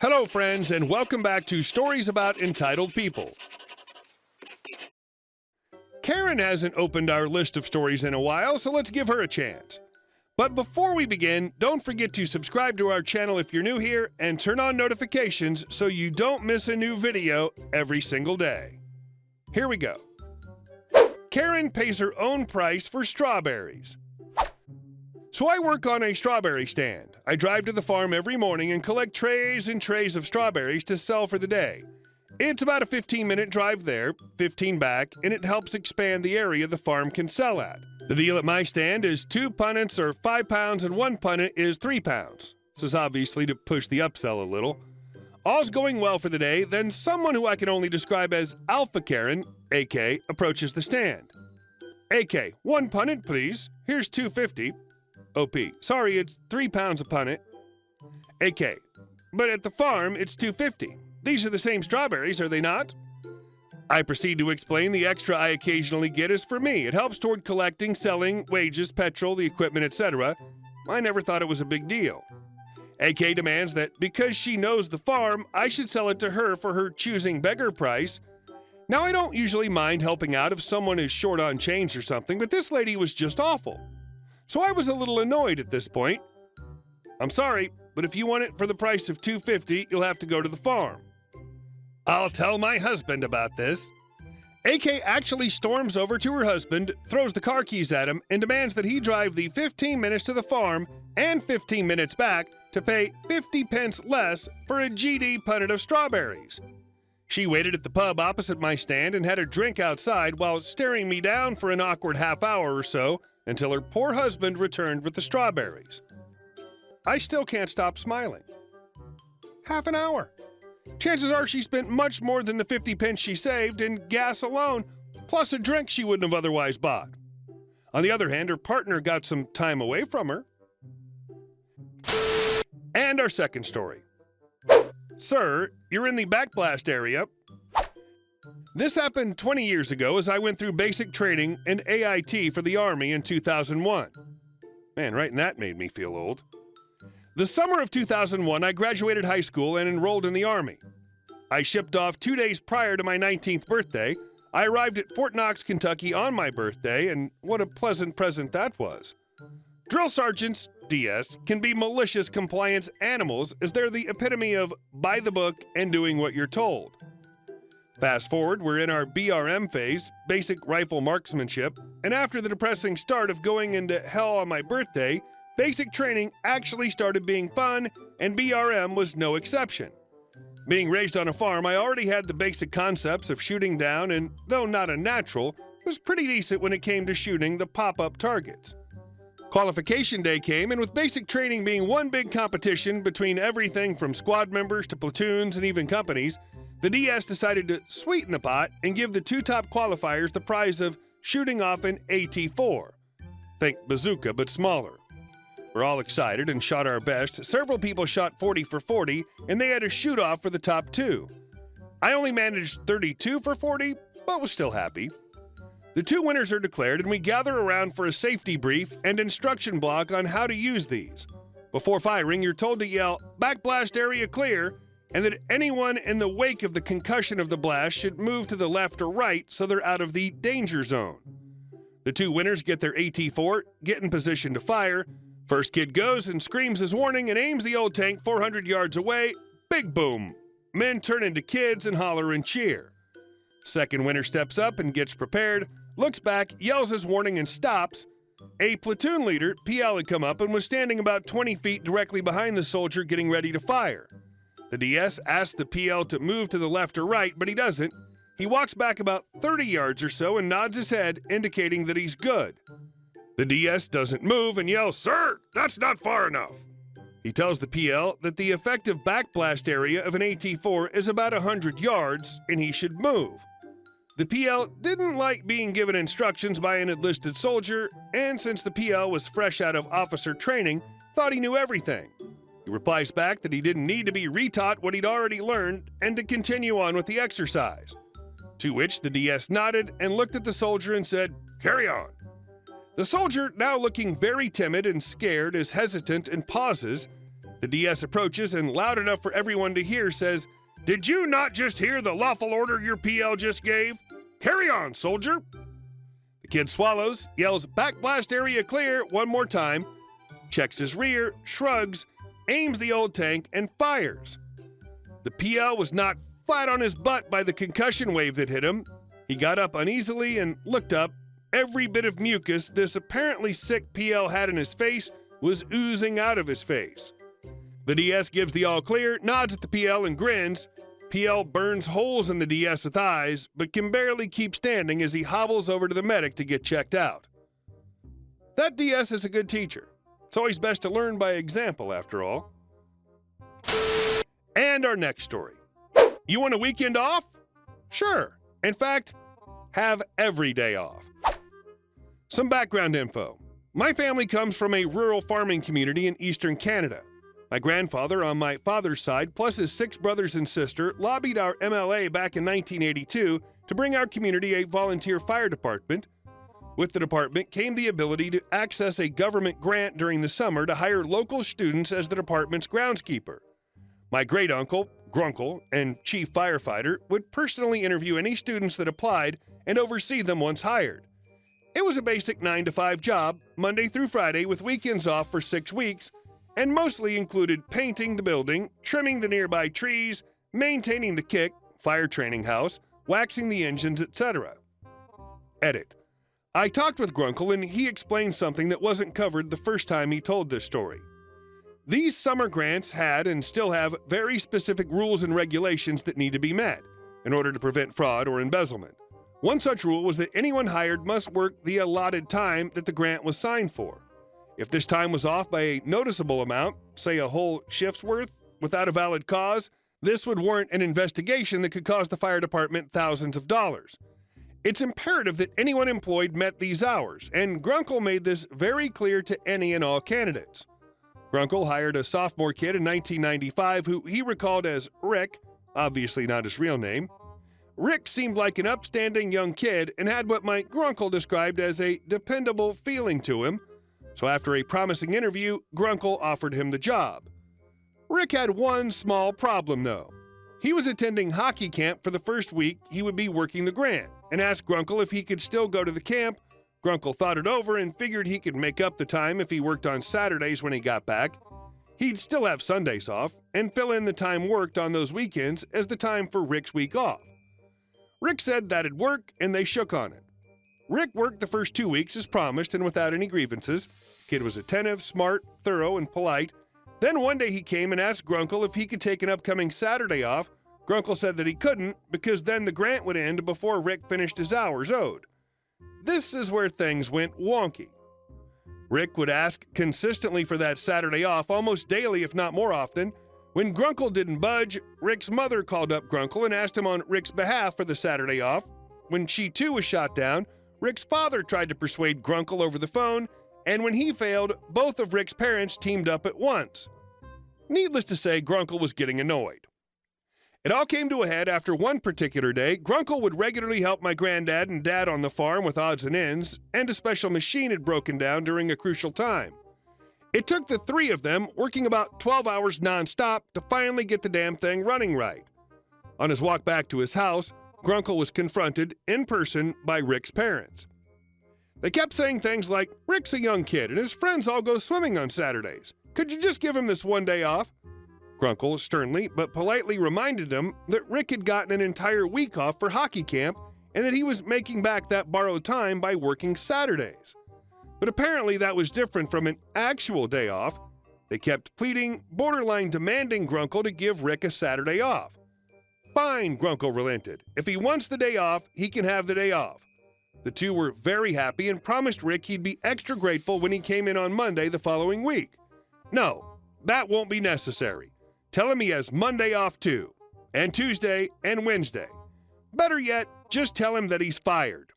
Hello, friends, and welcome back to Stories About Entitled People. Karen hasn't opened our list of stories in a while, so let's give her a chance. But before we begin, don't forget to subscribe to our channel if you're new here and turn on notifications so you don't miss a new video every single day. Here we go. Karen pays her own price for strawberries. So I work on a strawberry stand. I drive to the farm every morning and collect trays and trays of strawberries to sell for the day. It's about a 15-minute drive there, 15 back, and it helps expand the area the farm can sell at. The deal at my stand is 2 punnets are 5 pounds and 1 punnet is 3 pounds. This is obviously to push the upsell a little. All's going well for the day, then someone who I can only describe as Alpha Karen, AK, approaches the stand. AK, 1 punnet, please. Here's $2.50. OP, sorry, it's 3 pounds a punnet. AK, but at the farm, it's $2.50. These are the same strawberries, are they not? I proceed to explain the extra I occasionally get is for me. It helps toward collecting, selling, wages, petrol, the equipment, etc. I never thought it was a big deal. AK demands that because she knows the farm, I should sell it to her for her choosing beggar price. Now, I don't usually mind helping out if someone is short on change or something, but this lady was just awful. So I was a little annoyed at this point. I'm sorry, but if you want it for the price of $2.50, you'll have to go to the farm. I'll tell my husband about this. AK actually storms over to her husband, throws the car keys at him, and demands that he drive the 15 minutes to the farm and 15 minutes back to pay 50 pence less for a GD punnet of strawberries. She waited at the pub opposite my stand and had a drink outside while staring me down for an awkward half hour or so until her poor husband returned with the strawberries. I still can't stop smiling. Half an hour. Chances are she spent much more than the 50 pence she saved in gas alone, plus a drink she wouldn't have otherwise bought. On the other hand, her partner got some time away from her. And our second story. Sir, you're in the backblast area. This happened 20 years ago as I went through basic training and AIT for the Army in 2001. Man, writing that made me feel old. The summer of 2001, I graduated high school and enrolled in the Army. I shipped off 2 days prior to my 19th birthday. I arrived at Fort Knox, Kentucky on my birthday, and what a pleasant present that was. Drill sergeants, DS, can be malicious compliance animals as they're the epitome of by the book and doing what you're told. Fast forward, we're in our BRM phase, basic rifle marksmanship, and after the depressing start of going into hell on my birthday, basic training actually started being fun, and BRM was no exception. Being raised on a farm, I already had the basic concepts of shooting down, and though not a natural, was pretty decent when it came to shooting the pop-up targets. Qualification day came, and with basic training being one big competition between everything from squad members to platoons and even companies, the DS decided to sweeten the pot and give the 2 top qualifiers the prize of shooting off an AT-4. Think bazooka, but smaller. We're all excited and shot our best. Several people shot 40 for 40, and they had a shoot-off for the top 2. I only managed 32 for 40, but was still happy. The 2 winners are declared, and we gather around for a safety brief and instruction block on how to use these. Before firing, you're told to yell, "Backblast area clear," and that anyone in the wake of the concussion of the blast should move to the left or right so they're out of the danger zone. The 2 winners get their AT-4, get in position to fire. First kid goes and screams his warning and aims the old tank 400 yards away. Big boom. Men turn into kids and holler and cheer. Second winner steps up and gets prepared, looks back, yells his warning and stops. A platoon leader, PL, had come up and was standing about 20 feet directly behind the soldier getting ready to fire. The DS asks the PL to move to the left or right, but he doesn't. He walks back about 30 yards or so and nods his head, indicating that he's good. The DS doesn't move and yells, "Sir, that's not far enough." He tells the PL that the effective backblast area of an AT-4 is about 100 yards and he should move. The PL didn't like being given instructions by an enlisted soldier, and since the PL was fresh out of officer training, thought he knew everything. He replies back that he didn't need to be retaught what he'd already learned and to continue on with the exercise. To which the DS nodded and looked at the soldier and said, "Carry on." The soldier, now looking very timid and scared, is hesitant and pauses. The DS approaches and, loud enough for everyone to hear, says, "Did you not just hear the lawful order your PL just gave? Carry on, soldier." The kid swallows, yells, "Backblast area clear," one more time, checks his rear, shrugs, aims the old tank, and fires. The PL was knocked flat on his butt by the concussion wave that hit him. He got up uneasily and looked up. Every bit of mucus this apparently sick PL had in his face was oozing out of his face. The DS gives the all clear, nods at the PL and grins. PL burns holes in the DS with eyes, but can barely keep standing as he hobbles over to the medic to get checked out. That DS is a good teacher. It's always best to learn by example, after all. And our next story. You want a weekend off? Sure. In fact, have every day off. Some background info. My family comes from a rural farming community in eastern Canada. My grandfather on my father's side, plus his 6 brothers and sister, lobbied our MLA back in 1982 to bring our community a volunteer fire department. With the department came the ability to access a government grant during the summer to hire local students as the department's groundskeeper. My great-uncle, Grunkle, and chief firefighter would personally interview any students that applied and oversee them once hired. It was a basic 9-to-5 job, Monday through Friday, with weekends off for 6 weeks, and mostly included painting the building, trimming the nearby trees, maintaining the kick, fire training house, waxing the engines, etc. Edit. I talked with Grunkle and he explained something that wasn't covered the first time he told this story. These summer grants had and still have very specific rules and regulations that need to be met in order to prevent fraud or embezzlement. One such rule was that anyone hired must work the allotted time that the grant was signed for. If this time was off by a noticeable amount, say a whole shift's worth, without a valid cause, this would warrant an investigation that could cost the fire department thousands of dollars. It's imperative that anyone employed met these hours, and Grunkle made this very clear to any and all candidates. Grunkle hired a sophomore kid in 1995 who he recalled as Rick, obviously not his real name. Rick seemed like an upstanding young kid and had what my Grunkle described as a dependable feeling to him. So after a promising interview, Grunkle offered him the job. Rick had one small problem, though. He was attending hockey camp for the first week he would be working the grant, and asked Grunkle if he could still go to the camp. Grunkle thought it over and figured he could make up the time if he worked on Saturdays when he got back. He'd still have Sundays off, and fill in the time worked on those weekends as the time for Rick's week off. Rick said that'd work, and they shook on it. Rick worked the first 2 weeks as promised and without any grievances. Kid was attentive, smart, thorough, and polite. Then one day he came and asked Grunkle if he could take an upcoming Saturday off. Grunkle said that he couldn't because then the grant would end before Rick finished his hours owed. This is where things went wonky. Rick would ask consistently for that Saturday off almost daily, if not more often. When Grunkle didn't budge, Rick's mother called up Grunkle and asked him on Rick's behalf for the Saturday off. When she too was shot down, Rick's father tried to persuade Grunkle over the phone, and when he failed, both of Rick's parents teamed up at once. Needless to say, Grunkle was getting annoyed. It all came to a head after one particular day. Grunkle would regularly help my granddad and dad on the farm with odds and ends, and a special machine had broken down during a crucial time. It took the 3 of them working about 12 hours nonstop to finally get the damn thing running right. On his walk back to his house, Grunkle was confronted in person by Rick's parents. They kept saying things like, "Rick's a young kid and his friends all go swimming on Saturdays. Could you just give him this one day off?" Grunkle sternly but politely reminded him that Rick had gotten an entire week off for hockey camp and that he was making back that borrowed time by working Saturdays. But apparently that was different from an actual day off. They kept pleading, borderline demanding Grunkle to give Rick a Saturday off. "Fine," Grunkle relented. "If he wants the day off, he can have the day off." The two were very happy and promised Rick he'd be extra grateful when he came in on Monday the following week. "No, that won't be necessary. Tell him he has Monday off too, and Tuesday and Wednesday. Better yet, just tell him that he's fired."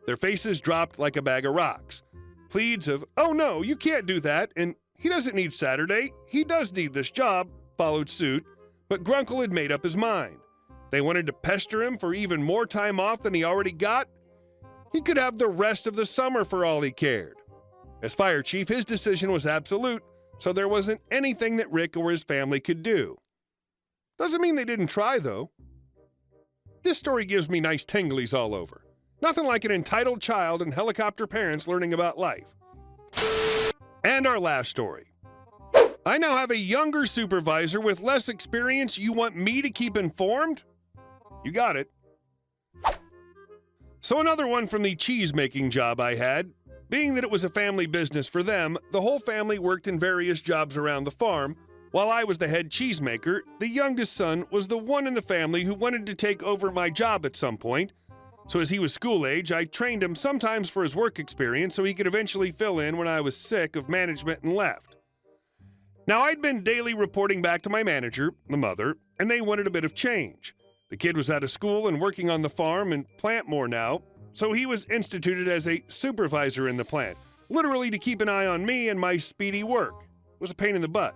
Their faces dropped like a bag of rocks. Pleads of, "Oh no, you can't do that," and "He doesn't need Saturday, he does need this job," followed suit, but Grunkle had made up his mind. They wanted to pester him for even more time off than he already got. He could have the rest of the summer for all he cared. As fire chief, his decision was absolute. so there wasn't anything that Rick or his family could do. Doesn't mean they didn't try, though. This story gives me nice tinglies all over. Nothing like an entitled child and helicopter parents learning about life. And our last story. I now have a younger supervisor with less experience you want me to keep informed? You got it. So another one from the cheese-making job I had. Being that it was a family business for them, the whole family worked in various jobs around the farm. While I was the head cheesemaker, the youngest son was the one in the family who wanted to take over my job at some point. So as he was school age, I trained him sometimes for his work experience so he could eventually fill in when I was sick of management and left. Now, I'd been daily reporting back to my manager, the mother, and they wanted a bit of change. The kid was out of school and working on the farm and plant more now, so he was instituted as a supervisor in the plant, literally to keep an eye on me and my speedy work. It was a pain in the butt.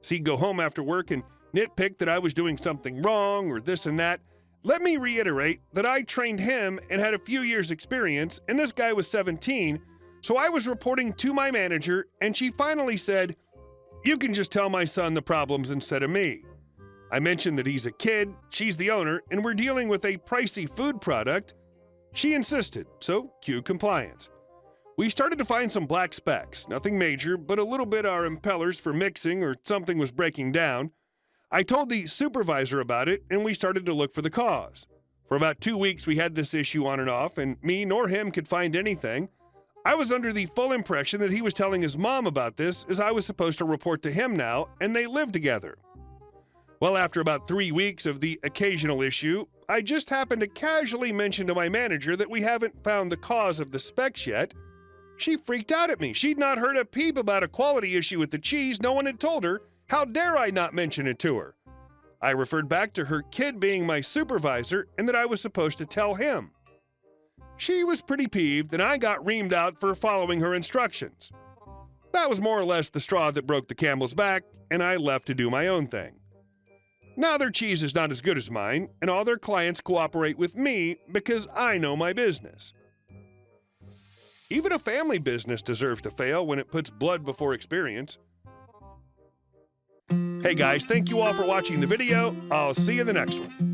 So he'd go home after work and nitpick that I was doing something wrong or this and that. Let me reiterate that I trained him and had a few years' experience, and this guy was 17, so I was reporting to my manager, and she finally said, "You can just tell my son the problems instead of me." I mentioned that he's a kid, she's the owner, and we're dealing with a pricey food product. She insisted, so cue compliance. We started to find some black specks, nothing major, but a little bit our impellers for mixing or something was breaking down. I told the supervisor about it, and we started to look for the cause. For about 2 weeks, we had this issue on and off, and me nor him could find anything. I was under the full impression that he was telling his mom about this, as I was supposed to report to him now, and they live together. Well, after about 3 weeks of the occasional issue, I just happened to casually mention to my manager that we haven't found the cause of the specks yet. She freaked out at me. She'd not heard a peep about a quality issue with the cheese. No one had told her. How dare I not mention it to her? I referred back to her kid being my supervisor and that I was supposed to tell him. She was pretty peeved, and I got reamed out for following her instructions. That was more or less the straw that broke the camel's back, and I left to do my own thing. Now their cheese is not as good as mine, and all their clients cooperate with me because I know my business. Even a family business deserves to fail when it puts blood before experience. Hey guys, thank you all for watching the video. I'll see you in the next one.